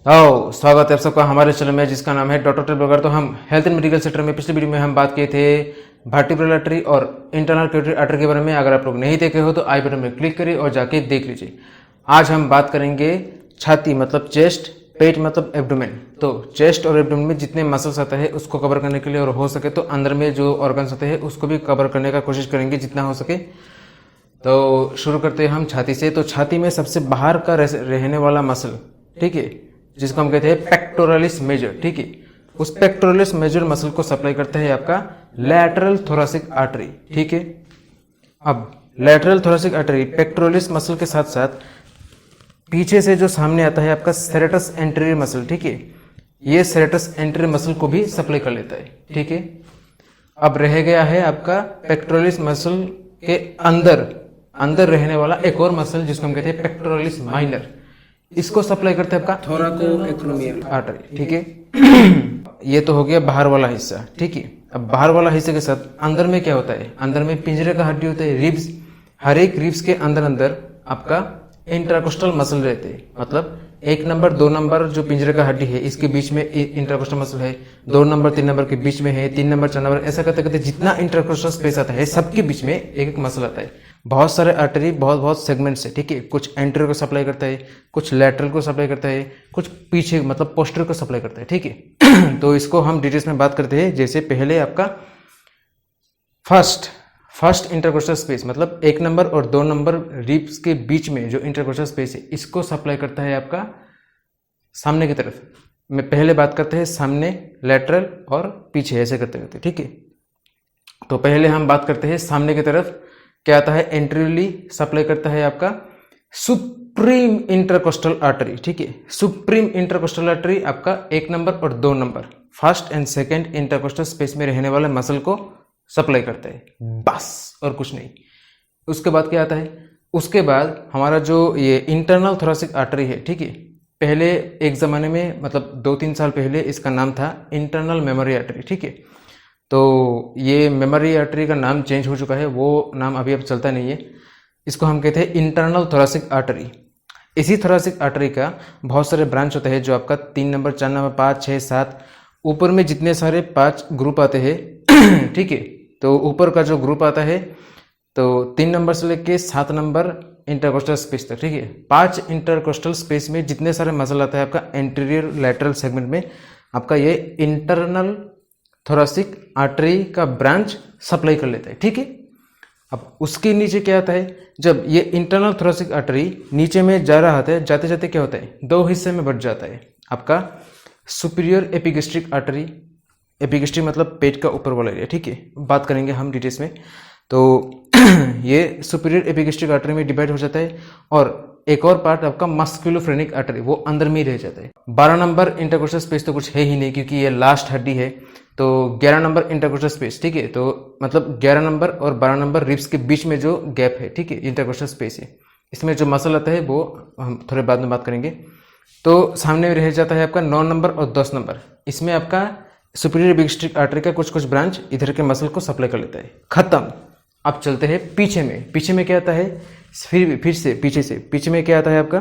स्वागत है आप सबका हमारे चैनल में जिसका नाम है डॉक्टर ब्लॉगर। तो हम हेल्थ एंड मेडिकल सेक्टर में पिछले वीडियो में हम बात किए थे वर्टिब्रल आर्टरी और इंटरनल कैरोटिड आर्टरी के बारे में। अगर आप लोग नहीं देखे हो तो आई बटन में क्लिक करिए और जाके देख लीजिए। आज हम बात करेंगे छाती मतलब चेस्ट, पेट मतलब एब्डोमेन। तो चेस्ट और एब्डोमेन में जितने मसल्स आते हैं उसको कवर करने के लिए और हो सके तो अंदर में जो ऑर्गन्स होते हैं उसको भी कवर करने का कोशिश करेंगे जितना हो सके। तो शुरू करते हैं हम छाती से। तो छाती में सबसे बाहर का रहने वाला मसल, ठीक है, जिसको हम कहते हैं पेक्टोरलिस मेजर, ठीक है, उस पेक्टोरलिस मेजर मसल को सप्लाई करता है आपका लैटरल थोरैसिक आर्टरी, ठीक है। अब lateral thoracic artery pectoralis muscle के साथ साथ पीछे से जो सामने आता है आपका सेरेटस एंटीरियर मसल, ठीक है, ये सेरेटस एंटीरियर मसल को भी सप्लाई कर लेता है, ठीक है। अब रह गया है आपका पेक्टोरलिस मसल के अंदर रहने वाला एक और मसल जिसको हम कहते हैं पेक्टोरलिस माइनर, इसको सप्लाई करते हैं आपका थोरैकोएक्रोमियल आर्टरी, ठीक है। ये तो हो गया बाहर वाला हिस्सा, ठीक है। अब बाहर वाला हिस्से के साथ अंदर में क्या होता है, अंदर में पिंजरे का हड्डी होता है, रिब्स। हर एक रिब्स के अंदर आपका इंट्राकोस्टल मसल रहते हैं, मतलब 1 नंबर 2 नंबर जो पिंजरे का हड्डी है इसके बीच में इंट्राकोस्टल मसल है, 2 नंबर 3 नंबर के बीच में है, 3 नंबर 4 नंबर, ऐसा करते करते जितना इंट्राकोस्टल स्पेस आता है सबके बीच में एक एक मसल आता है। बहुत सारे आर्टरी बहुत सेगमेंट्स है, ठीक है। कुछ एंटीरियर को सप्लाई करता है, कुछ लैटरल को सप्लाई करता है, कुछ पीछे मतलब पोस्टीरियर को सप्लाई करता है, ठीक है। तो इसको हम डिटेल्स में बात करते हैं। जैसे पहले आपका फर्स्ट इंटरकोस्टल स्पेस मतलब 1 नंबर और 2 नंबर रिब्स के बीच में जो इंटरकोस्टल स्पेस है इसको सप्लाई करता है आपका सामने की तरफ। मैं पहले बात करते हैं सामने, लैटरल और पीछे, ऐसे करते करते, ठीक है। तो पहले हम बात करते हैं सामने की तरफ क्या आता है, एंटीरियरली सप्लाई करता है आपका सुप्रीम इंटरकोस्टल आर्टरी, ठीक है। सुप्रीम इंटरकोस्टल आर्टरी आपका 1 नंबर और 2 number first and second intercostal space में रहने वाले मसल को सप्लाई करता है, बस और कुछ नहीं। उसके बाद क्या आता है, उसके बाद हमारा जो ये इंटरनल थोरैसिक आर्टरी है, ठीक है, पहले एक ज़माने में मतलब 2-3 साल पहले इसका नाम था इंटरनल मेमोरी आर्टरी, ठीक है। तो ये मेमोरी आर्टरी का नाम चेंज हो चुका है, वो नाम अभी अब चलता नहीं है। इसको हम कहते हैं इंटरनल थोरैसिक आर्टरी। इसी थोरैसिक आर्टरी का बहुत सारे ब्रांच होते हैं जो आपका 3 नंबर 4 नंबर 5 6 7 ऊपर में जितने सारे 5 ग्रुप आते हैं, ठीक है। तो ऊपर का जो ग्रुप आता है तो 3 नंबर से लेके 7 नंबर इंटरकोस्टल स्पेस तक, ठीक है। 5 इंटरकोस्टल स्पेस में जितने सारे मसल आता है आपका एंटीरियर लैटरल सेगमेंट में, आपका ये इंटरनल थोरैसिक आर्टरी का ब्रांच सप्लाई कर लेता है, ठीक है। अब उसके नीचे क्या आता है, जब ये इंटरनल थोरैसिक आर्टरी नीचे में जा रहा होता है, जाते जाते क्या होता है, 2 हिस्से में बढ़ जाता है। आपका सुपीरियर एपिगेस्ट्रिक आर्टरी, एपिगेस्ट्रिक मतलब पेट का ऊपर वाला एरिया, ठीक है, बात करेंगे हम डिटेल्स में। तो ये सुपीरियर एपिगेस्ट्रिक आर्टरी में डिवाइड हो जाता है और एक और पार्ट आपका मस्कुलोफ्रेनिक आर्टरी वो अंदर में ही रह जाता है। 12 नंबर इंटरकोस्टल स्पेस तो कुछ है ही नहीं क्योंकि ये लास्ट हड्डी है। तो 11 नंबर इंटरकोस्टल स्पेस, ठीक है, तो मतलब 11 नंबर और 12 नंबर रिब्स के बीच में जो गैप है, ठीक है, इंटरकोस्टल स्पेस है, इसमें जो मसल आता है वो हम थोड़े बाद में बात करेंगे। तो सामने रह जाता है आपका 9 नंबर और 10 नंबर, इसमें आपका सुपीरियर एपिगेस्ट्रिक आर्टरी का कुछ ब्रांच इधर के मसल को सप्लाई कर लेता है। खत्म। अब चलते हैं पीछे में। पीछे में क्या आता है, फिर से पीछे में क्या आता है आपका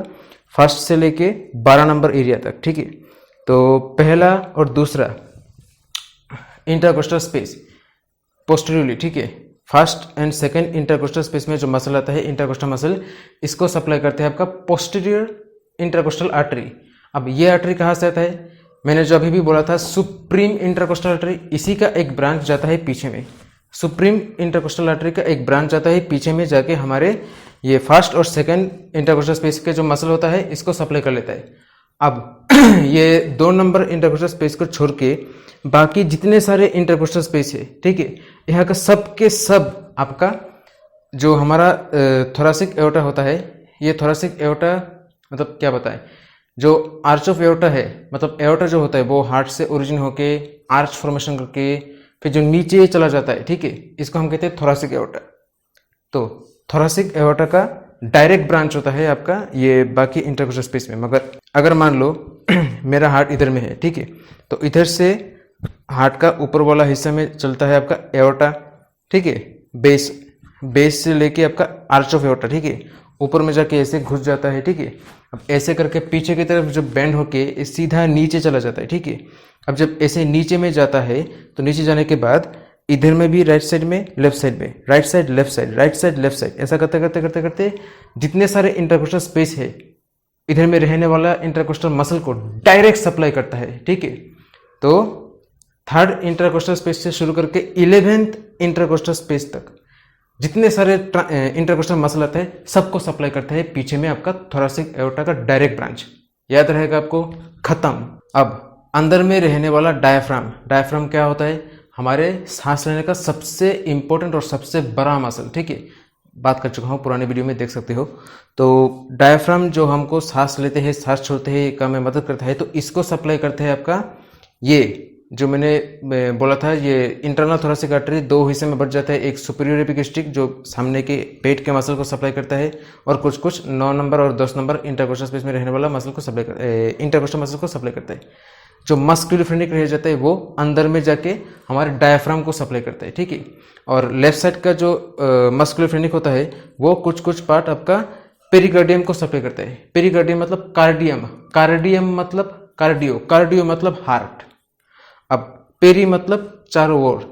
फर्स्ट से लेके 12 नंबर एरिया तक, ठीक है। तो पहला और दूसरा इंटरकोस्टल स्पेस पोस्टीरियरली, ठीक है, first and second intercostal space में जो मसल आता है इंटरकोस्टल मसल, इसको सप्लाई करते हैं आपका पोस्टीरियर इंटरकोस्टल आर्टरी। अब ये आर्टरी कहाँ से आता है, मैंने जो अभी भी बोला था सुप्रीम इंटरकोस्टल आर्टरी, इसी का एक ब्रांच जाता है पीछे में। सुप्रीम इंटरकोस्टल आर्टरी का एक ब्रांच जाता है पीछे में जाके हमारे ये फर्स्ट और सेकंड इंटरकोस्टल स्पेस के जो मसल होता है इसको सप्लाई कर लेता है। अब ये 2 नंबर इंटरकोस्टल स्पेस को छोड़ के बाकी जितने सारे इंटरकोस्टल स्पेस है, ठीक है, यहाँ का सब के सब आपका जो हमारा थोरैसिक एओर्टा होता है, ये थोरैसिक एओर्टा मतलब क्या बताएं, जो आर्च ऑफ एओर्टा है, मतलब एओर्टा जो होता है वो हार्ट से ओरिजिन होके आर्च फॉर्मेशन करके फिर जो नीचे चला जाता है, ठीक है, इसको हम कहते हैं थोरैसिक एओर्टा। तो थोरैसिक एओर्टा का डायरेक्ट ब्रांच होता है आपका ये बाकी इंटरकोस्टल स्पेस में। मगर अगर मान लो मेरा हार्ट इधर में है, ठीक है, तो इधर से हार्ट का ऊपर वाला हिस्सा में चलता है आपका एओर्टा, ठीक है, बेस से लेके आपका आर्च ऑफ एओर्टा, ठीक है, ऊपर में जाके ऐसे घुस जाता है, ठीक है। अब ऐसे करके पीछे की तरफ जब बेंड होके सीधा नीचे चला जाता है, ठीक है। अब जब ऐसे नीचे में जाता है तो नीचे जाने के बाद इधर में भी राइट साइड में, लेफ्ट साइड में, right side left side, right side left side, ऐसा करते करते करते करते जितने सारे इंटरकोस्टल स्पेस है इधर में रहने वाला इंटरकोस्टल मसल को डायरेक्ट सप्लाई करता है, ठीक है। तो थर्ड इंटरकोस्टल स्पेस से शुरू करके 11th इंटरकोस्टल स्पेस तक जितने सारे इंटरकोस्टल मसल आते हैं सबको सप्लाई करता है पीछे में आपका थोरासिक एओर्टा का डायरेक्ट ब्रांच। याद रहेगा आपको, खत्म। अब अंदर में रहने वाला डायफ्राम, डायफ्राम क्या होता है? हमारे सांस लेने का सबसे इंपॉर्टेंट और सबसे बड़ा मसल, ठीक है। बात कर चुका हूँ, पुराने वीडियो में देख सकते हो। तो डायफ्राम जो हमको सांस लेते हैं, सांस छोड़ते हैं का में मदद करता है, तो इसको सप्लाई करते हैं आपका ये जो मैंने बोला था, ये इंटरनल थोरेसिक आर्टरी दो हिस्से में बढ़ जाता है। एक सुपीरियर एपिगैस्ट्रिक जो सामने के पेट के मसल को सप्लाई करता है, और कुछ कुछ 9 नंबर और 10 नंबर इंटरकोस्टल स्पेस में रहने वाला मसल को सप्लाई इंटरकोस्टल मसल को सप्लाई करता है। जो मस्कुलोफ्रेनिक रह जाता है वो अंदर में जाके हमारे डायफ्राम को सप्लाई करता है, ठीक है। और लेफ्ट साइड का जो मस्कुलोफ्रेनिक होता है वो कुछ कुछ पार्ट आपका पेरिकार्डियम को सप्लाई करता है। पेरिकार्डियम मतलब कार्डियम, कार्डियम मतलब कार्डियो, कार्डियो मतलब हार्ट। अब पेरी मतलब चारों ओर,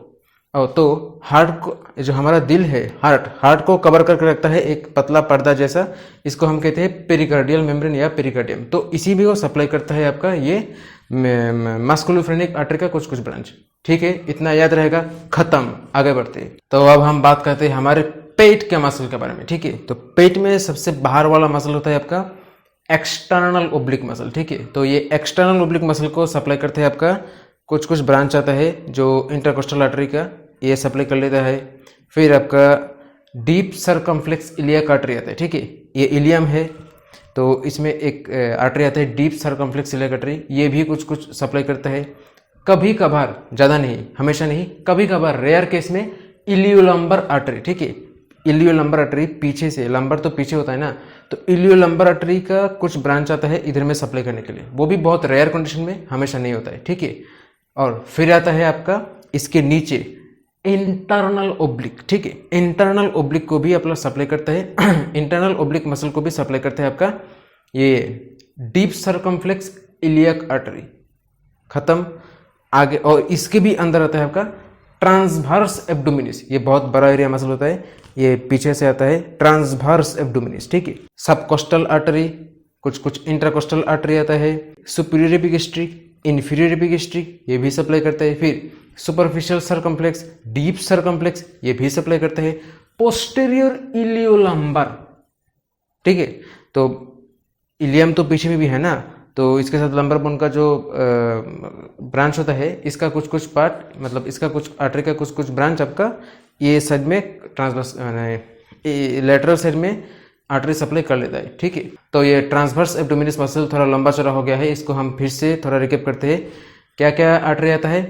और तो हार्ट को, जो हमारा दिल है, हार्ट को कवर करके रखता है एक पतला पर्दा जैसा, इसको हम कहते हैं पेरिकार्डियल मेम्ब्रेन या पेरिकार्डियम। तो इसी भी वो सप्लाई करता है आपका ये मस्कुलोफ्रेनिक आर्टरी का कुछ कुछ ब्रांच, ठीक है। इतना याद रहेगा, खत्म। आगे बढ़ते हैं। तो अब हम बात करते हैं हमारे पेट के मसल के बारे में, ठीक है। तो पेट में सबसे बाहर वाला मसल होता है आपका एक्सटर्नल ओब्लिक मसल, ठीक है। तो ये एक्सटर्नल ओब्लिक मसल को सप्लाई करते हैं आपका कुछ कुछ ब्रांच आता है जो इंटरकोस्टल आर्टरी का, ये सप्लाई कर लेता है। फिर आपका डीप सरकमफ्लेक्स इलियक आर्टरी आता है, ठीक है। ये इलियम है, तो इसमें एक आर्टरी आता है डीप सरकमफ्लेक्स इलियक आर्टरी, ये भी कुछ कुछ सप्लाई करता है। कभी कभार, ज़्यादा नहीं, हमेशा नहीं, कभी कभार रेयर केस में इलियोलंबर आर्टरी, ठीक है। इलियोलंबर आर्टरी पीछे से, लंबर तो पीछे होता है ना, तो इलियोलंबर आर्टरी का कुछ ब्रांच आता है इधर में सप्लाई करने के लिए, वो भी बहुत रेयर कंडीशन में, हमेशा नहीं होता है, ठीक है। और फिर आता है आपका इसके नीचे इंटरनल ओब्लिक, ठीक है। इंटरनल ओब्लिक को भी अपना सप्लाई करता है इंटरनल ओब्लिक मसल को भी सप्लाई करता है आपका ये डीप सरकमफ्लेक्स इलियक आर्टरी। खत्म। आगे, और इसके भी अंदर आता है आपका ट्रांसवर्स एब्डोमिनिस, ये बहुत बड़ा एरिया मसल होता है, ये पीछे से आता है ट्रांसवर्स एब्डोमिनिस, ठीक है। सबकोस्टल आर्टरी, कुछ कुछ इंट्राकोस्टल आर्टरी आता है, सुपीरियर एपिगैस्ट्रिक, इंफीरियर एपिगैस्ट्रिक, ये भी सप्लाई करता है। फिर सुपरफिशियल सरकमफ्लेक्स, डीप सरकमफ्लेक्स, ये भी सप्लाई करता है। पोस्टीरियर इलियोलंबर, ठीक है। तो इलियम तो पीछे में भी है ना, तो इसके साथ लंबर बोन का जो ब्रांच होता है, इसका कुछ कुछ पार्ट, मतलब इसका कुछ आर्टरी का कुछ कुछ ब्रांच आपका ये साइड में ट्रांसवर्स लेटरल साइड में आर्टरी सप्लाई कर लेता है, ठीक है। तो ये ट्रांसवर्स एब्डोमिनिस मसल थोड़ा लंबा चौड़ा हो गया है, इसको हम फिर से थोड़ा रिकेप करते हैं। क्या क्या आर्टरी आता है?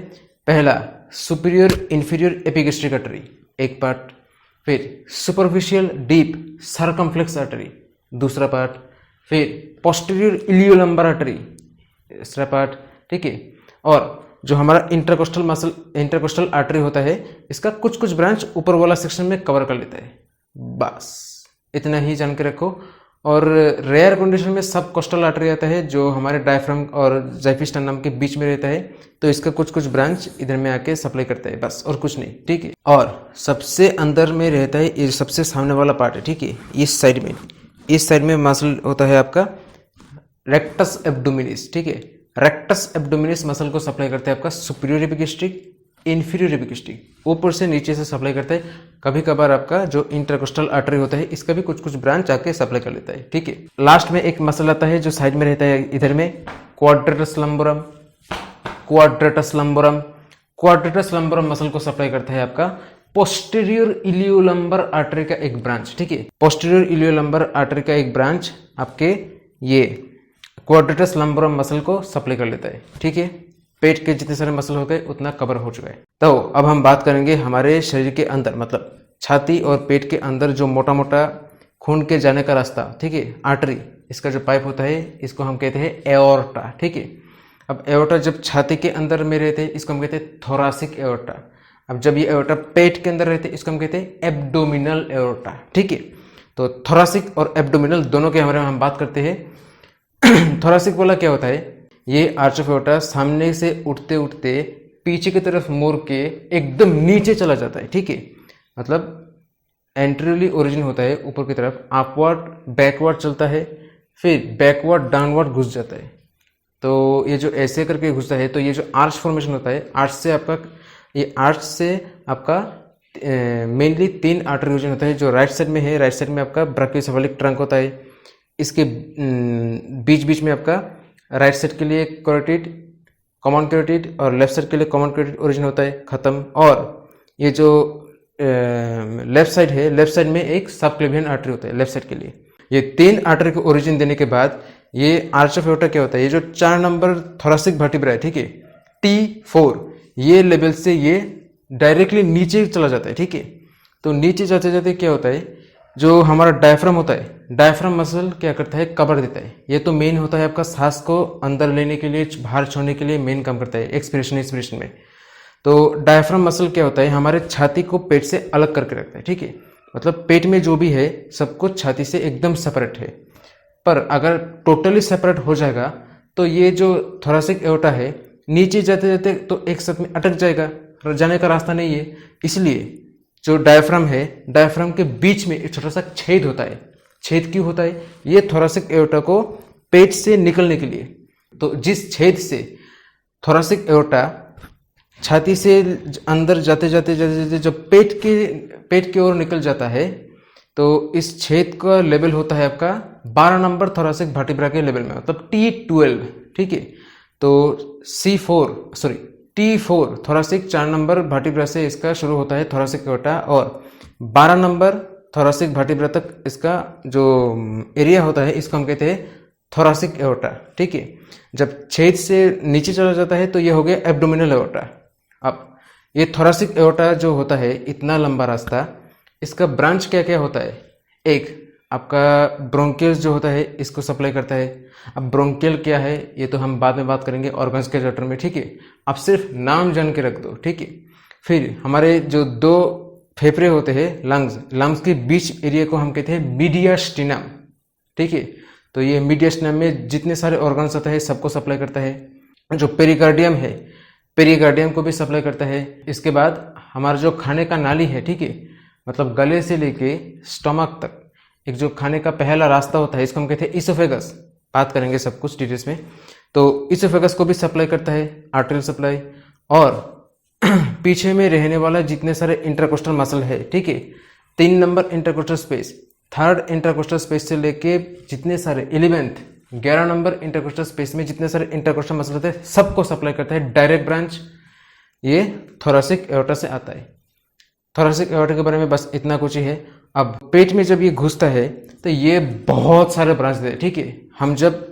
पहला सुपीरियर इंफीरियर एपिगैस्ट्रिक आर्टरी, एक पार्ट। फिर सुपरफिशियल डीप सरकमफ्लेक्स आर्टरी, दूसरा पार्ट। फिर पोस्टीरियर इलियोलंबर आर्टरी, तीसरा पार्ट, ठीक है। और जो हमारा इंटरकोस्टल आर्टरी होता है, इसका कुछ कुछ ब्रांच ऊपर वाला सेक्शन में कवर कर लेता है। बस इतना ही जान के रखो। और रेयर कंडीशन में सब कोस्टल आर्टरी आता है जो हमारे डायफ्राम और ज़ाइफिस्टर्नम के बीच में रहता है, तो इसका कुछ कुछ ब्रांच इधर में आके सप्लाई करता है, बस और कुछ नहीं, ठीक है। और सबसे अंदर में रहता है ये सबसे सामने वाला पार्ट है, ठीक है। इस साइड में मसल होता है आपका रेक्टस एब्डोमिनिस, ठीक है। रेक्टस एब्डोमिनिस मसल को सप्लाई करता है आपका सुपीरियर एपिगैस्ट्रिक, इंफीरियर एपिगैस्ट्रिक, ऊपर से नीचे से सप्लाई करता है। कभी कभार आपका जो इंटरकोस्टल आर्टरी होता है, इसका भी कुछ कुछ ब्रांच आके सप्लाई कर लेता है, ठीक है। लास्ट में एक मसल आता है जो साइड में रहता है इधर में, क्वाड्रेटस लंबोरम। क्वाड्रेटस लंबोरम मसल को सप्लाई करता है आपका पोस्टीरियर इलियोलंबर आर्टरी का एक ब्रांच, ठीक है। पोस्टीरियर इलियोलंबर आर्टरी का एक ब्रांच आपके ये क्वाड्रेटस लंबोरम मसल को सप्लाई कर लेता है, ठीक है। पेट के जितने सारे मसल हो गए उतना कवर हो चुका है। तो अब हम बात करेंगे हमारे शरीर के अंदर, मतलब छाती और पेट के अंदर जो मोटा मोटा खून के जाने का रास्ता, ठीक है, आर्टरी, इसका जो पाइप होता है इसको हम कहते हैं एओर्टा, ठीक है। अब एओर्टा जब छाती के अंदर में रहते हैं इसको हम कहते हैं थोरासिक एओर्टा। अब जब ये एओर्टा पेट के अंदर रहते हैं इसको हम कहते हैं एब्डोमिनल एओर्टा, ठीक है। तो थोरासिक और एब्डोमिनल दोनों के बारे में हम बात करते हैं। थोरासिक वाला क्या होता है, ये आर्च ऑफ एओर्टा सामने से उठते उठते पीछे की तरफ मोड़ के एकदम नीचे चला जाता है, ठीक है। मतलब एंट्रियली ओरिजिन होता है ऊपर की तरफ, अपवर्ड बैकवर्ड चलता है, फिर बैकवर्ड डाउनवर्ड घुस जाता है। तो ये जो ऐसे करके घुसता है, तो ये जो आर्च फॉर्मेशन होता है, आर्च से आपका मेनली 3 आर्टरी ओरिजिन होता है। जो राइट साइड में है, राइट साइड में आपका ब्रैकियोसेफेलिक ट्रंक होता है, इसके बीच बीच में आपका राइट साइड के लिए कैरोटिड, कॉमन कैरोटिड, और लेफ्ट साइड के लिए कॉमन कैरोटिड ओरिजिन होता है, खत्म। और ये जो लेफ्ट साइड है, लेफ्ट साइड में एक सबक्लेवियन आर्टरी होता है लेफ्ट साइड के लिए। ये 3 आर्टरी को ओरिजिन देने के बाद ये आर्च ऑफ एओर्टा क्या होता है, ये जो 4 नंबर थोरासिक वर्टिब्रा है, ठीक है, T4, ये लेवल से ये डायरेक्टली नीचे चला जाता है, ठीक है। तो नीचे जाते जाते क्या होता है, जो हमारा डायफ्राम होता है, डायफ्राम मसल क्या करता है, कवर देता है। ये तो मेन होता है आपका सांस को अंदर लेने के लिए, बाहर छोड़ने के लिए मेन काम करता है एक्सपिरेशन इंस्पिरेशन में। तो डायफ्राम मसल क्या होता है, हमारे छाती को पेट से अलग करके रखता है, ठीक है। मतलब पेट में जो भी है सब कुछ छाती से एकदम सेपरेट है। पर अगर टोटली सेपरेट हो जाएगा तो ये जो थोरासिक एओर्टा है नीचे जाते जाते तो एक साथ में अटक जाएगा, जाने का रास्ता नहीं है। इसलिए जो डायफ्राम है, डायफ्राम के बीच में एक छोटा सा छेद होता है। छेद क्यों होता है, ये थोरासिक एओर्टा को पेट से निकलने के लिए। तो जिस छेद से थोरासिक एओर्टा छाती से अंदर जाते जाते जाते जाते जब पेट की ओर निकल जाता है, तो इस छेद का लेवल होता है आपका 12 नंबर थोरासिक वर्टिब्रा के लेवल में, मतलब T12, ठीक है। तो T4 थोरासिक 4 नंबर वर्टिब्रा से इसका शुरू होता है थोरासिक एओर्टा, और 12 नंबर थोरासिक वर्टिब्रा तक इसका जो एरिया होता है इसको हम कहते हैं थोरासिक एओर्टा, ठीक है। जब छेद से नीचे चला जाता है तो ये हो गया एब्डोमिनल एओर्टा। अब ये थोरासिक एओर्टा जो होता है इतना लंबा रास्ता, इसका ब्रांच क्या क्या होता है, एक आपका ब्रोंकियल्स जो होता है इसको सप्लाई करता है। अब ब्रोंकियल क्या है ये तो हम बाद में बात करेंगे ऑर्गन्स के चैप्टर में, ठीक है। आप सिर्फ नाम जान के रख दो, ठीक है। फिर हमारे जो 2 फेफड़े होते हैं, लंग्स के बीच एरिया को हम कहते हैं मीडियास्टिनम, ठीक है। तो ये मीडियास्टिनम में जितने सारे ऑर्गन्स होते हैं सबको सप्लाई करता है। जो पेरिकार्डियम है, पेरिकार्डियम को भी सप्लाई करता है। इसके बाद हमारा जो खाने का नाली है, ठीक है, मतलब गले से लेके स्टमक तक एक जो खाने का पहला रास्ता होता है इसको हम कहते हैं इसोफेगस। बात करेंगे सब कुछ डिटेल्स में। तो इसोफेगस को भी सप्लाई करता है आर्टरियल सप्लाई। और पीछे में रहने वाला जितने सारे इंटरकोस्टल मसल है, ठीक है, 3 number intercostal space, 3rd intercostal space से लेके जितने सारे 11 नंबर इंटरकोस्टल स्पेस में जितने सारे इंटरकोस्टल मसल होते हैं सबको सप्लाई करता है डायरेक्ट ब्रांच। ये थोरासिक एओर्टा से आता है। थोरासिक एओर्टा के बारे में बस इतना कुछ ही है। अब पेट में जब ये घुसता है तो ये बहुत सारे ब्रांच देते हैं, ठीक है। हम जब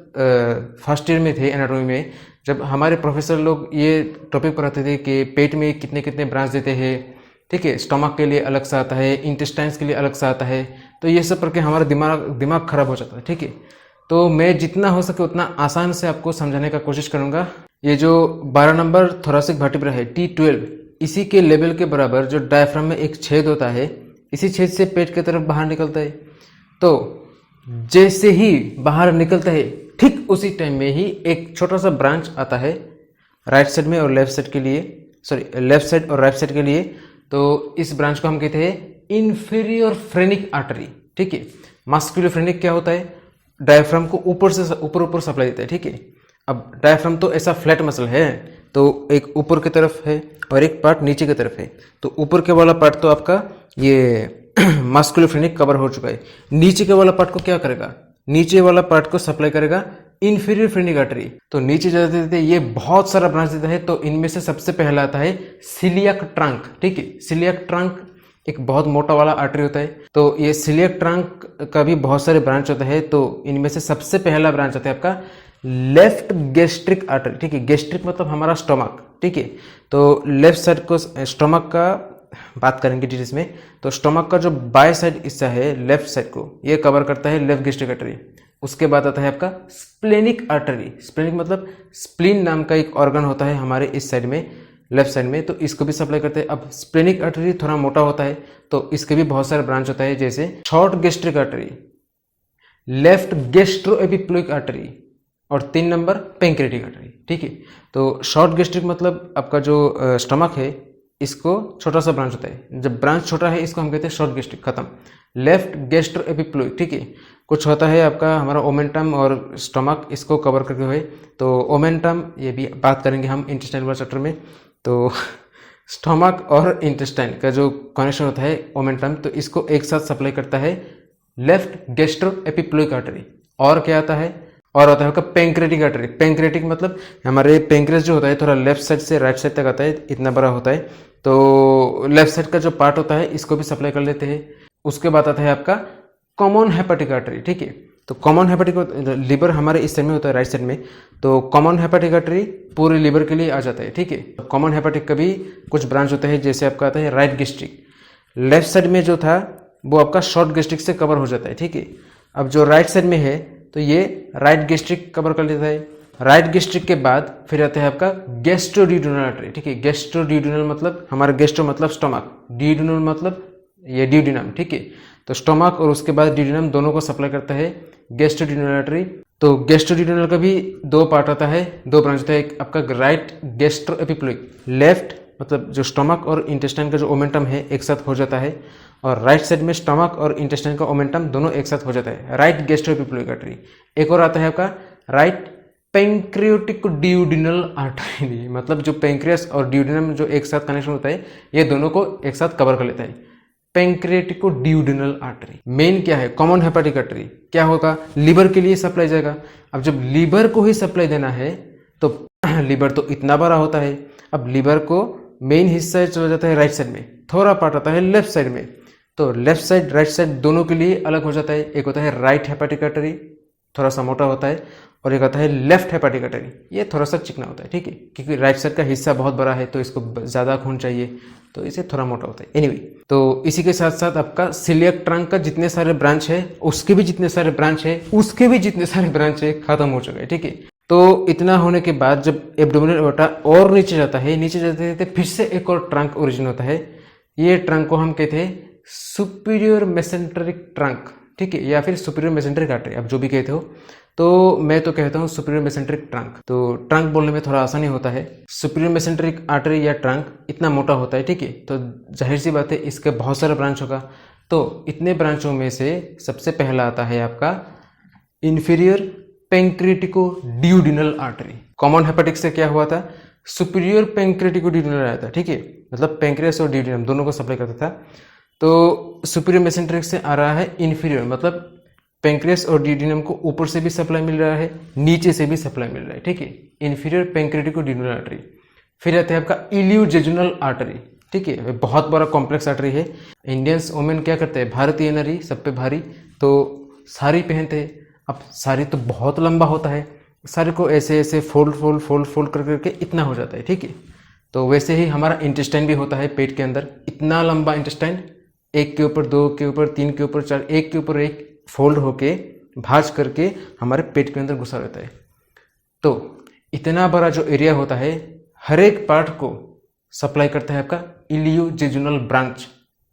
फर्स्ट ईयर में थे एनाटॉमी में, जब हमारे प्रोफेसर लोग ये टॉपिक पढ़ाते थे कि पेट में कितने कितने ब्रांच देते हैं, ठीक है, स्टमक के लिए अलग सा आता है, इंटेस्टाइन्स के लिए अलग सा आता है। तो ये सब करके हमारा दिमाग खराब हो जाता है, ठीक है। तो मैं जितना हो सके उतना आसान से आपको समझाने का कोशिश करूंगा। ये जो 12 नंबर थोरासिक वर्टिब्रा है T12, इसी के लेवल के बराबर जो डायफ्राम में एक छेद होता है, इसी छेद से पेट की तरफ बाहर निकलता है। तो जैसे ही बाहर निकलता है ठीक उसी टाइम में ही एक छोटा सा ब्रांच आता है राइट साइड में और लेफ्ट साइड के लिए, लेफ्ट साइड और राइट साइड के लिए। तो इस ब्रांच को हम कहते हैं इंफीरियर फ्रेनिक आर्टरी, ठीक है। मस्कुलोफ्रेनिक क्या होता है, डायफ्राम को ऊपर सप्लाई देता है, ठीक है। अब डायफ्राम तो ऐसा फ्लैट मसल है, तो एक ऊपर की तरफ है और एक पार्ट नीचे की तरफ है। तो ऊपर के वाला पार्ट तो आपका ये मस्कुलोफ्रेनिक कवर हो चुका है। नीचे के वाला पार्ट को क्या करेगा, नीचे वाला पार्ट को सप्लाई करेगा इंफीरियर फ्रेनिक आर्टरी। तो नीचे जाते जाते ये बहुत सारा ब्रांच देता है। तो इनमें से सबसे पहला आता है सिलियक ट्रंक, ठीक है। सिलियक ट्रंक एक बहुत मोटा वाला आर्टरी होता है। तो ये सिलियक ट्रंक का भी बहुत सारे ब्रांच होते हैं। तो इनमें से सबसे पहला ब्रांच आता है आपका लेफ्ट गैस्ट्रिक आर्टरी, ठीक है। गैस्ट्रिक मतलब हमारा स्टमक, ठीक है। तो लेफ्ट साइड को स्टमक का बात करेंगे डिटेल्स में। तो स्टमक का जो बाय साइड हिस्सा है लेफ्ट साइड को ये कवर करता है लेफ्ट गैस्ट्रिक आर्टरी। उसके बाद आता है आपका स्प्लेनिक आर्टरी। स्प्लेनिक मतलब स्प्लीन नाम का एक ऑर्गन होता है हमारे इस साइड में, लेफ्ट साइड में, तो इसको भी सप्लाई करते हैं। अब स्प्लेनिक आर्टरी थोड़ा मोटा होता है तो इसके भी बहुत सारे ब्रांच होता है, जैसे short gastric artery, left gastro epiploic artery और 3 नंबर पेंक्रेटिक आर्टरी। ठीक है, तो शॉर्ट गैस्ट्रिक मतलब आपका जो स्टमक है इसको छोटा सा ब्रांच होता है, जब ब्रांच छोटा है इसको हम कहते हैं शॉर्ट गैस्ट्रिक, खत्म। लेफ्ट गैस्ट्रो एपिप्लोइक, ठीक है, कुछ होता है आपका हमारा ओमेंटम और स्टमक इसको कवर करके हुए, तो ओमेंटम ये भी बात करेंगे हम इंटेस्टाइन वाले चैप्टर में। तो स्टमक और इंटेस्टाइन का जो कनेक्शन होता है ओमेंटम, तो इसको एक साथ सप्लाई करता है लेफ्ट गैस्ट्रो एपिप्लोइक आर्टरी। और क्या आता है, और आता है आपका पेंक्रेटिक आर्टरी। पेंक्रेटिक मतलब हमारे पेंक्रेस जो होता है थोड़ा लेफ्ट साइड से राइट साइड तक आता है, इतना बड़ा होता है, तो लेफ्ट साइड का जो पार्ट होता है इसको भी सप्लाई कर लेते हैं। उसके बाद आता है आपका कॉमन हेपेटिक आर्टरी। ठीक है, तो कॉमन हेपेटिक लीवर हमारे इस साइड में होता है, राइट साइड में, तो कॉमन हेपेटिक आर्टरी पूरे लीवर के लिए आ जाता है। ठीक है, कॉमन हेपेटिक का भी कुछ ब्रांच होता है, जैसे आपका आता है राइट गैस्ट्रिक, लेफ्ट साइड में जो था वो आपका शॉर्ट गैस्ट्रिक से कवर हो जाता है। ठीक है, अब जो राइट साइड में है तो ये राइट गैस्ट्रिक कवर कर लेता है। राइट गैस्ट्रिक के बाद फिर आता है आपका गैस्ट्रोड्यूडेनल आर्टरी। ठीक है, गैस्ट्रोड्यूडेनल मतलब हमारा गैस्ट्रो मतलब स्टमक, ड्यूडेनल मतलब ये ड्यूडिनम। ठीक है, तो स्टमक और उसके बाद ड्यूडिनम दोनों को सप्लाई करता है गैस्ट्रोड्यूडेनल आर्टरी। तो गैस्ट्रोड्यूडेनल का भी 2 पार्ट आता है, 2 ब्रांच होता है, एक आपका राइट गैस्ट्रो एपिप्लोइक, लेफ्ट मतलब जो स्टमक और इंटेस्टाइन का जो ओमेंटम है एक साथ हो जाता है, और राइट साइड में स्टमक और इंटेस्टाइन का ओमेंटम दोनों एक साथ हो जाता है, राइट गैस्ट्रो एपिप्लोइक आर्टरी। एक और आता है आपका राइट पेंक्रियाटिक ड्यूडिनल आर्टरी, मतलब जो पेंक्रियास और ड्यूडिनम जो एक साथ कनेक्शन होता है ये दोनों को एक साथ कवर कर लेता है, पेंक्रियाटिको ड्यूडिनल आर्टरी। मेन क्या है, कॉमन हेपेटिक आर्टरी क्या होगा, लीवर के लिए सप्लाई जाएगा। अब जब लीवर को ही सप्लाई देना है तो लीवर तो इतना बड़ा होता है, अब लीवर को मेन हिस्सा चला जाता है राइट साइड में, थोड़ा पार्ट आता है लेफ्ट साइड में, तो लेफ्ट साइड राइट साइड दोनों के लिए अलग हो जाता है। एक होता है राइट हेपेटिक आर्टरी, थोड़ा सा मोटा होता है, और एक आता है लेफ्ट हेपेटिक आर्टरी, ये थोड़ा सा चिकना होता है। ठीक है, क्योंकि राइट साइड का हिस्सा बहुत बड़ा है तो इसको ज़्यादा खून चाहिए, तो इसे थोड़ा मोटा होता है। एनीवे, तो इसी के साथ साथ आपका सिलियक ट्रंक का जितने सारे ब्रांच है, उसके भी जितने सारे ब्रांच है, उसके भी जितने सारे ब्रांच है, खत्म हो चुका है। ठीक है, तो इतना होने के बाद जब एब्डोमिनल एओर्टा और नीचे जाता है, नीचे जाते फिर से एक और ट्रंक ओरिजिन होता है, ये ट्रंक को हम कहते हैं सुपीरियर मेसेंट्रिक ट्रंक। ठीक है, या फिर सुपीरियर मेसेंट्रिक आर्टरी, आप जो भी कहते हो, तो मैं तो कहता हूँ सुपीरियर मेसेंट्रिक ट्रंक, तो ट्रंक बोलने में थोड़ा आसानी होता है। सुपीरियर मेसेंट्रिक आर्टरी या ट्रंक इतना मोटा होता है। ठीक है, तो जाहिर सी बात है इसके बहुत सारे ब्रांच होगा, तो इतने ब्रांचों में से सबसे पहला आता है आपका inferior पेंक्रियाटिको duodenal artery. Common hepatic से क्या हुआ था, सुपीरियर पेंक्रियाटिको ड्यूडिनल आया था। ठीक है, मतलब पेंक्रियास और ड्यूडिनम दोनों को सप्लाई करता था। तो सुपीरियर मेसेंट्रिक से आ रहा है इंफीरियर, मतलब पेंक्रियास और ड्यूडिनम को ऊपर से भी सप्लाई मिल रहा है, नीचे से भी सप्लाई मिल रहा है। ठीक है, इंफीरियर पेंक्रियाटिको ड्यूडिनल आर्टरी। फिर आता है आपका इलियोजेजुनल आर्टरी। ठीक है, बहुत बड़ा कॉम्प्लेक्स आर्टरी है। इंडियंस वुमेन क्या करते हैं, भारतीय नारी सब पे भारी, तो साड़ी पहनते हैं। अब साड़ी तो बहुत लंबा होता है, साड़ी को ऐसे ऐसे फोल्ड कर करके इतना हो जाता है। ठीक है, तो वैसे ही हमारा इंटेस्टाइन भी होता है पेट के अंदर, इतना लंबा इंटेस्टाइन, एक के ऊपर दो के ऊपर तीन के ऊपर चार, एक के ऊपर एक फोल्ड होके भाज करके हमारे पेट के अंदर घुसा रहता है। तो इतना बड़ा जो एरिया होता है, हर एक पार्ट को सप्लाई करता है आपका इलियोजेजुनल ब्रांच।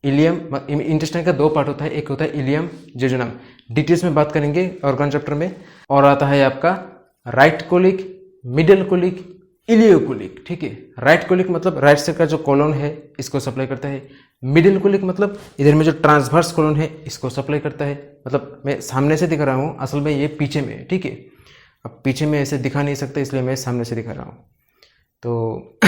इलियम, इंटेस्टाइन का 2 पार्ट होता है, एक होता है इलियम जेजुनम, डिटेल्स में बात करेंगे ऑर्गन चैप्टर में। और आता है आपका right colic, middle colic, ileocolic. ठीक है, राइट कोलिक मतलब राइट साइड का जो कॉलोन है इसको सप्लाई करता है, मिडिल कोलिक मतलब इधर में जो ट्रांसवर्स कॉलोन है इसको सप्लाई करता है। मतलब मैं सामने से दिखा रहा हूँ, असल में ये पीछे में है। ठीक है, अब पीछे में ऐसे दिखा नहीं सकते इसलिए मैं सामने से दिखा रहा हूँ। तो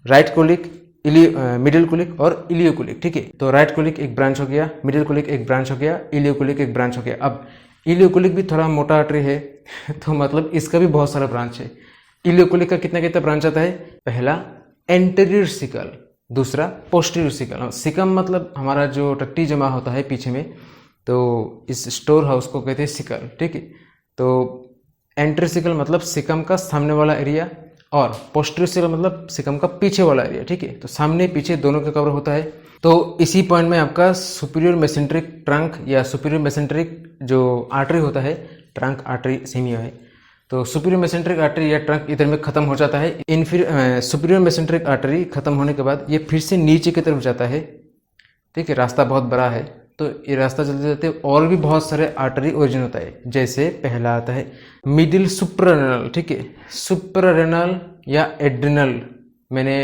राइट कोलिक, मिडिल कोलिक और इलियोकोलिक। ठीक है, तो राइट कोलिक एक ब्रांच हो गया, मिडिल कोलिक एक ब्रांच हो गया, इलियोकोलिक एक ब्रांच हो गया। अब इलियोकोलिक भी थोड़ा मोटा आर्टरी है तो मतलब इसका भी बहुत सारा ब्रांच है। इलियोकोलिक का कितना कितना ब्रांच आता है, पहला एंटेरियर सिकल, दूसरा पोस्टीरियर सिकल। सिकम मतलब हमारा जो टट्टी जमा होता है पीछे में, तो इस स्टोर हाउस को कहते हैं सिकल। ठीक है, तो एंटेरियर सिकल मतलब सिकम का सामने वाला एरिया, और पोस्टीरियर सिकल मतलब सिकम का पीछे वाला एरिया। ठीक है, तो सामने पीछे दोनों का कवर होता है। तो इसी पॉइंट में आपका सुपीरियर मेसेंट्रिक ट्रंक या सुपीरियर मेसेंट्रिक जो आर्टरी होता है, ट्रंक आर्टरी सेम ही है, तो सुपीरियर मेसेंट्रिक आर्टरी या ट्रंक इधर में खत्म हो जाता है। सुपीरियर मेसेंट्रिक आर्टरी खत्म होने के बाद ये फिर से नीचे की तरफ जाता है। ठीक है, रास्ता बहुत बड़ा है, तो ये रास्ता चलते चलते और भी बहुत सारे आर्टरी ओरिजिन होता है। जैसे पहला आता है मिडिल सुप्रारेनल। ठीक है, सुप्रारेनल या एड्रिनल, मैंने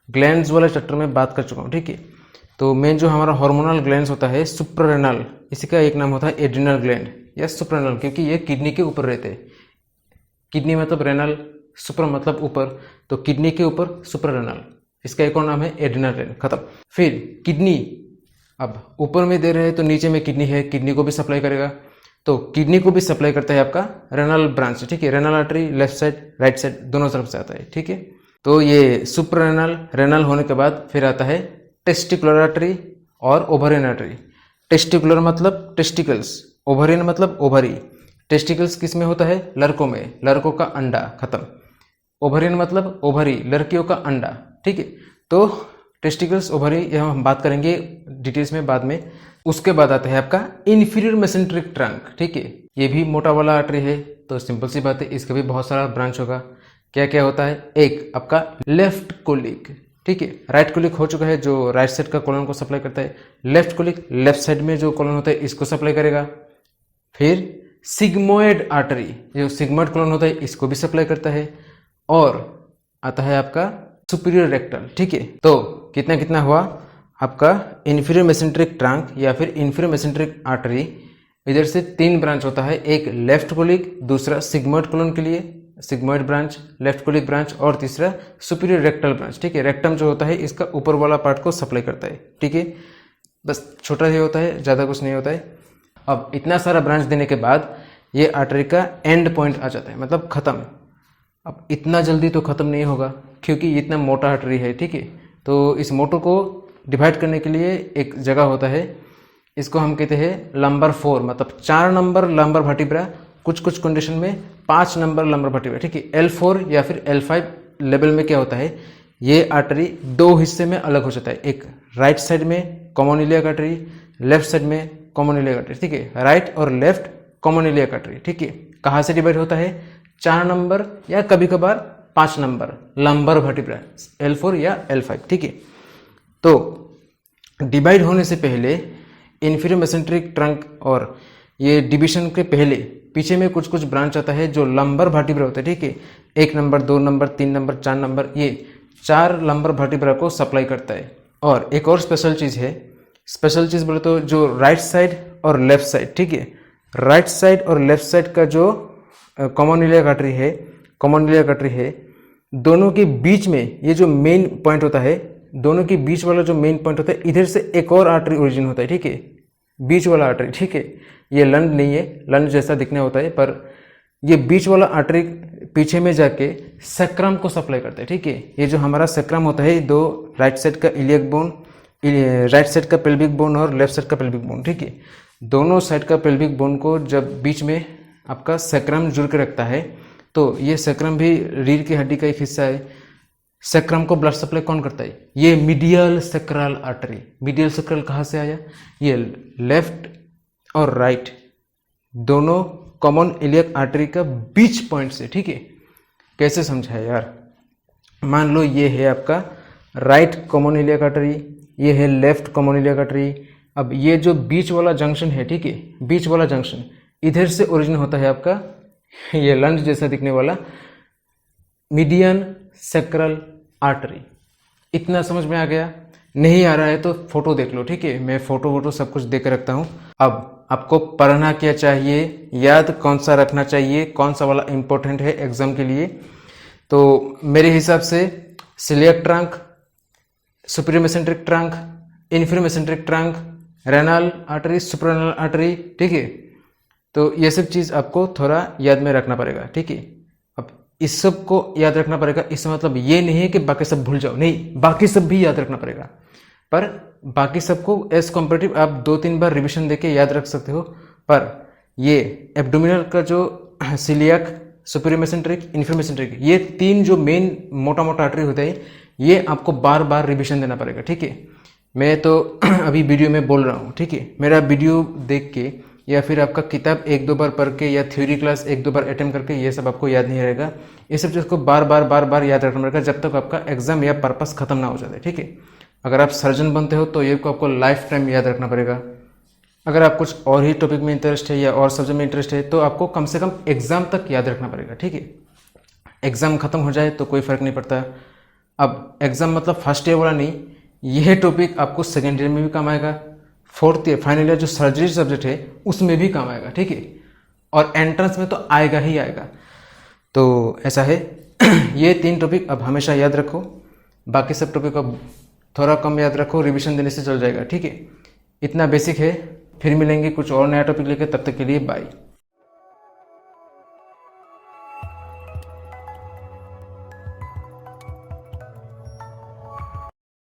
ग्लैंड्स वाले चैप्टर में बात कर चुका हूँ। ठीक है, तो मेन जो हमारा हार्मोनल ग्लैंड्स होता है सुप्रारेनल, इसी का एक नाम होता है एड्रिनल ग्लैंड या सुप्रारेनल, क्योंकि ये किडनी के ऊपर रहते हैं। किडनी मतलब रेनल, सुप्रा मतलब ऊपर, तो किडनी के ऊपर सुप्रारेनल, इसका एक और नाम है एड्रिनल ग्लैंड। खत्म। फिर किडनी, अब ऊपर में दे रहे हैं तो नीचे में किडनी है, किडनी को भी सप्लाई करेगा, तो किडनी को भी सप्लाई करता है आपका रेनल ब्रांच। ठीक है, renal artery left side right side दोनों तरफ से आता है। ठीक है, तो ये सुप्रारेनल रेनल होने के बाद फिर आता है टेस्टिकुलर आर्टरी और ओवरियन आर्टरी। टेस्टिकुलर मतलब टेस्टिकल्स, ओवरियन मतलब ओवरी। टेस्टिकल्स किस में होता है? लड़कों में, लड़कों का अंडा। खत्म। ओवरियन मतलब ओवरी, लड़कियों का अंडा। ठीक है, तो टेस्टिकल्स, ओवरी, यह हम बात करेंगे डिटेल्स में बाद में। उसके बाद आता है आपका इंफीरियर मेसेंट्रिक ट्रंक। ठीक है, ये भी मोटा वाला आर्टरी है, तो सिंपल सी बात है, इसका भी बहुत सारा ब्रांच होगा। क्या क्या होता है? एक आपका लेफ्ट कोलिक। ठीक है, राइट कोलिक हो चुका है जो राइट साइड का कॉलन को सप्लाई करता है। लेफ्ट कोलिक लेफ्ट साइड में जो कॉलन होता है इसको सप्लाई करेगा। फिर सिग्मोइड आर्टरी, जो सिग्मोइड कॉलन होता है इसको भी सप्लाई करता है। और आता है आपका सुपीरियर रेक्टल। ठीक है, तो कितना कितना हुआ आपका इंफीरियर मेसेंट्रिक ट्रंक या फिर इंफीरियर मेसेंट्रिक आर्टरी। इधर से 3 ब्रांच होता है, एक लेफ्ट कोलिक, दूसरा सिग्मोइड कॉलन के लिए sigmoid branch, left colic branch, और तीसरा सुपीरियर रेक्टल ब्रांच। ठीक है, रेक्टम जो होता है इसका ऊपर वाला पार्ट को सप्लाई करता है। ठीक है, बस छोटा ही होता है, ज़्यादा कुछ नहीं होता है। अब इतना सारा ब्रांच देने के बाद ये आर्टरी का एंड पॉइंट आ जाता है, मतलब खत्म। अब इतना जल्दी तो खत्म नहीं होगा क्योंकि ये इतना मोटा आर्टरी है। ठीक है, तो इस मोटो को डिवाइड करने के लिए एक जगह होता है, इसको हम कहते हैं लंबर 4, मतलब 4 नंबर लंबर वर्टिब्रा, कुछ कुछ कंडीशन में 5 नंबर लंबर वर्टिब्रा। ठीक है, L4 या फिर L5 लेवल में क्या होता है, ये आर्टरी 2 हिस्से में अलग हो जाता है। एक राइट साइड में common iliac artery, left side में कॉमन इलियक आर्टरी। ठीक है, राइट और लेफ्ट कॉमन इलियक आर्टरी। ठीक है, कहाँ से डिवाइड होता है? 4 नंबर या कभी कभार 5 नंबर लंबर वर्टिब्रा, L4 या L5। ठीक है, तो डिवाइड होने से पहले इंफीरियर मेसेंट्रिक ट्रंक और ये डिवीजन के पहले पीछे में कुछ कुछ ब्रांच आता है जो लंबर वर्टिब्रा होता है। ठीक है, 1 नंबर 2 नंबर 3 नंबर 4 नंबर, ये 4 लंबर वर्टिब्रा को सप्लाई करता है। और एक और स्पेशल चीज़ है, स्पेशल चीज़ बोले तो जो राइट साइड और लेफ्ट साइड। ठीक है, राइट साइड और लेफ्ट साइड का जो कॉमन इलियक आर्टरी है, कॉमन इलियक आर्टरी है, दोनों के बीच में ये जो मेन पॉइंट होता है, दोनों के बीच वाला जो मेन पॉइंट होता है, इधर से एक और आर्टरी ओरिजिन होता है। ठीक है, बीच वाला आर्टरी। ठीक है, ये लंड नहीं है, लंड जैसा दिखने होता है, पर ये बीच वाला आर्टरी पीछे में जाके सक्रम को सप्लाई करता है। ठीक है, ये जो हमारा सक्रम होता है, 2 राइट साइड का इलियक बोन, राइट साइड का पेल्विक बोन और लेफ्ट साइड का पेल्विक बोन। ठीक है, दोनों साइड का पेल्विक बोन को जब बीच में आपका सक्रम जुड़ के रखता है, तो ये सक्रम भी रीढ़ की हड्डी का एक हिस्सा है। सक्रम को ब्लड सप्लाई कौन करता है? ये मीडियल सक्रल आर्टरी। मीडियल सक्रल कहाँ से आया? ये लेफ्ट और राइट दोनों कॉमन इलियक आर्टरी का बीच पॉइंट से। ठीक है, कैसे समझा है यार? मान लो ये है आपका राइट कॉमन इलियक आर्टरी, ये है लेफ्ट कॉमन इलियक आर्टरी। अब ये जो बीच वाला जंक्शन है, ठीक है, बीच वाला जंक्शन इधर से ओरिजिन होता है आपका ये लंज जैसा दिखने वाला मीडियन सक्रल आर्टरी। इतना समझ में आ गया? नहीं आ रहा है तो फोटो देख लो। ठीक है, मैं फोटो सब कुछ दे के रखता हूँ। अब आपको पढ़ना क्या चाहिए, याद कौन सा रखना चाहिए, कौन सा वाला इंपॉर्टेंट है एग्जाम के लिए, तो मेरे हिसाब से coeliac trunk, superior mesenteric trunk, inferior mesenteric trunk, renal artery, suprarenal artery. ठीक है, तो ये सब चीज़ आपको थोड़ा याद में रखना पड़ेगा। ठीक है, अब इस सब को याद रखना पड़ेगा, इसका मतलब ये नहीं है कि बाकी सब भूल जाओ, नहीं, बाकी सब भी याद रखना पड़ेगा। पर बाकी सबको एज कॉम्परेटिव आप 2-3 बार रिविजन देके याद रख सकते हो। पर ये एब्डोमिनल का जो coeliac, superior mesenteric, inferior mesenteric, ये 3 जो मेन मोटा मोटा आर्टरी होता है, ये आपको बार बार रिविजन देना पड़ेगा। ठीक है, मैं तो अभी वीडियो में बोल रहा हूँ। ठीक है, मेरा वीडियो देख के या फिर आपका किताब एक दो बार पढ़ के या थ्योरी क्लास एक दो बार अटेम्प्ट करके ये सब आपको याद नहीं रहेगा। ये सब चीज़ को बार बार याद रखना पड़ेगा जब तक आपका एग्जाम या पर्पस खत्म ना हो जाए, ठीक है। अगर आप सर्जन बनते हो तो ये को आपको लाइफ टाइम याद रखना पड़ेगा। अगर आप कुछ और ही टॉपिक में इंटरेस्ट है या और सब्जेक्ट में इंटरेस्ट है तो आपको कम से कम एग्जाम तक याद रखना पड़ेगा, ठीक है। एग्जाम खत्म हो जाए तो कोई फर्क नहीं पड़ता। अब एग्जाम मतलब फर्स्ट ईयर वाला नहीं, यह टॉपिक आपको सेकेंड ईयर में भी काम आएगा, फोर्थ ईयर फाइनल ईयर जो सर्जरी सब्जेक्ट है उसमें भी काम आएगा, ठीक है। और एंट्रेंस में तो आएगा ही आएगा। तो ऐसा है ये 3 टॉपिक अब हमेशा याद रखो, बाकी सब टॉपिक अब थोड़ा कम याद रखो, रिवीजन देने से चल जाएगा, ठीक है। इतना बेसिक है। फिर मिलेंगे कुछ और नया टॉपिक लेकर, तब तक के लिए बाय।